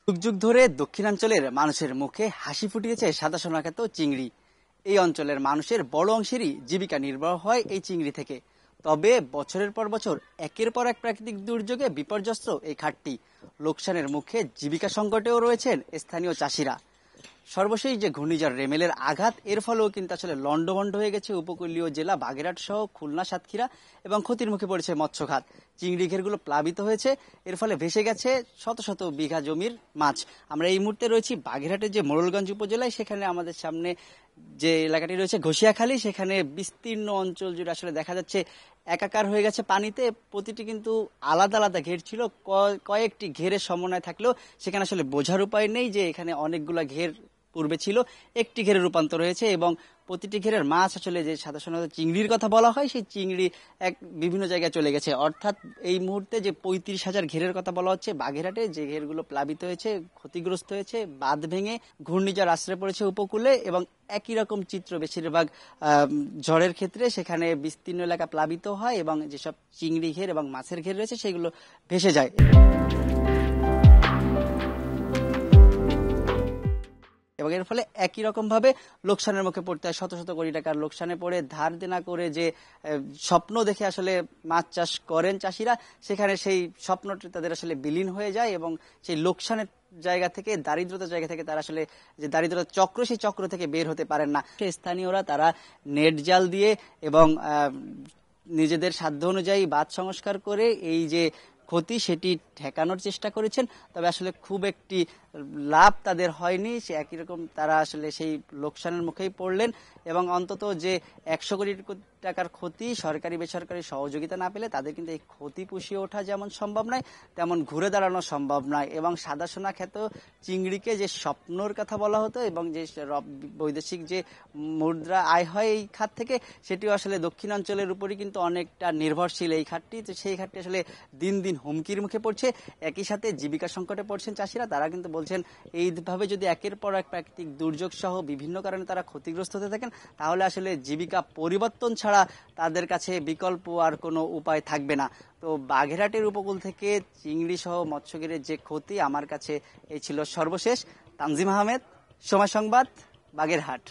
যুগ যুগ ধরে দক্ষিণাঞ্চলের মানুষের মুখে হাসি ফুটিয়েছে সাদা সোনা খ্যাত চিংড়ি। এই অঞ্চলের মানুষের বড় অংশেরই জীবিকা নির্বাহ হয় এই চিংড়ি থেকে। তবে বছরের পর বছর একের পর এক প্রাকৃতিক দুর্যোগে বিপর্যস্ত এই খাতটি লোকসানের মুখে জীবিকা সংকটেও রয়েছেন স্থানীয় চাষিরা। সর্বশেষ যে ঘূর্ণিঝড় রেমেলের আঘাত, এর ফলেও কিন্তু আসলে লন্ডভন্ড হয়ে গেছে উপকূলীয় জেলা বাগেরহাট সহ খুলনা, সাতক্ষীরা এবং ক্ষতির মুখে পড়েছে মৎস্য খাত। চিংড়ি ঘেরগুলো প্লাবিত হয়েছে, এর ফলে ভেসে গেছে শত শত বিঘা জমির মাছ। আমরা এই মুহূর্তে রয়েছি বাগেরহাটের যে মোড়লগঞ্জ উপজেলায়, সেখানে আমাদের সামনে যে এলাকাটি রয়েছে ঘষিয়াখালী, সেখানে বিস্তীর্ণ অঞ্চল জুড়ে আসলে দেখা যাচ্ছে একাকার হয়ে গেছে পানিতে। প্রতিটি কিন্তু আলাদা আলাদা ঘের ছিল, কয়েকটি ঘেরের সমন্বয় থাকলেও সেখানে আসলে বোঝার উপায় নেই যে এখানে অনেকগুলা ঘের পূর্বে ছিল, একটি ঘেরে রূপান্তর হয়েছে এবং প্রতিটি ঘেরের মাছ আসলে যে সাধারণত চিংড়ির কথা বলা হয়, সেই চিংড়ি বিভিন্ন জায়গায় চলে গেছে। অর্থাৎ এই মুহূর্তে যে 35,000 ঘেরের কথা বলা হচ্ছে বাগেরহাটে, যে ঘেরগুলো প্লাবিত হয়েছে, ক্ষতিগ্রস্ত হয়েছে, বাঁধ ভেঙে ঘূর্ণিঝড় আশ্রয় পড়েছে উপকূলে, এবং একই রকম চিত্র বেশিরভাগ ঝড়ের ক্ষেত্রে সেখানে বিস্তীর্ণ এলাকা প্লাবিত হয় এবং যেসব চিংড়ি ঘের এবং মাছের ঘের রয়েছে সেগুলো ভেসে যায়। এবং এর ফলে একই রকম ভাবে লোকসানের মুখে পড়তে হয়। শত শত কোটি টাকার লোকসানে পড়ে ধার দেনা করে যে স্বপ্ন দেখে আসলে মাছ চাষ করেন চাষিরা, সেখানে সেই স্বপ্নটি তাদের আসলে বিলীন হয়ে যায় এবং সেই লোকসানের জায়গা থেকে, দারিদ্রতার জায়গা থেকে তারা আসলে যে দারিদ্রতার চক্র, সেই চক্র থেকে বের হতে পারেন না। স্থানীয়রা তারা নেট জাল দিয়ে এবং নিজেদের সাধ্য অনুযায়ী বাঁধ সংস্কার করে এই যে ক্ষতি সেটি ঠেকানোর চেষ্টা করেছেন। তবে আসলে খুব একটি লাভ তাদের হয়নি। সে একই রকম তারা আসলে সেই লোকসানের মুখেই পড়লেন এবং অন্তত যে 100 কোটি টাকার ক্ষতি সরকারি বেসরকারি সহযোগিতা না পেলে তাদের কিন্তু এই ক্ষতি পুষিয়ে ওঠা যেমন সম্ভব নয়, তেমন ঘুরে দাঁড়ানো সম্ভব নয়। এবং সাদা সোনা খ্যাত চিংড়িকে যে স্বপ্নর কথা বলা হতো এবং যে বৈদেশিক যে মুদ্রা আয় হয় এই খাত থেকে, সেটিও আসলে দক্ষিণাঞ্চলের উপরই কিন্তু অনেকটা নির্ভরশীল এই খাতটি। তো সেই খাতটি আসলে দিন দিন হুমকির মুখে পড়ছে। একই সাথে জীবিকা সংকটে পড়ছেন চাষিরা। তারা কিন্তু বলছেন এইভাবে যদি একের পর এক প্রাকৃতিক দুর্যোগ সহ বিভিন্ন কারণে তারা ক্ষতিগ্রস্ত হতে থাকেন, তাহলে আসলে জীবিকা পরিবর্তন ছাড়া তাদের কাছে বিকল্প আর কোনো উপায় থাকবে না। তো বাগেরহাটের উপকূল থেকে চিংড়ি সহ মৎস্যঘেরের যে ক্ষতি, আমার কাছে এই ছিল সর্বশেষ। তানজিম আহমেদ, সময় সংবাদ, বাগেরহাট।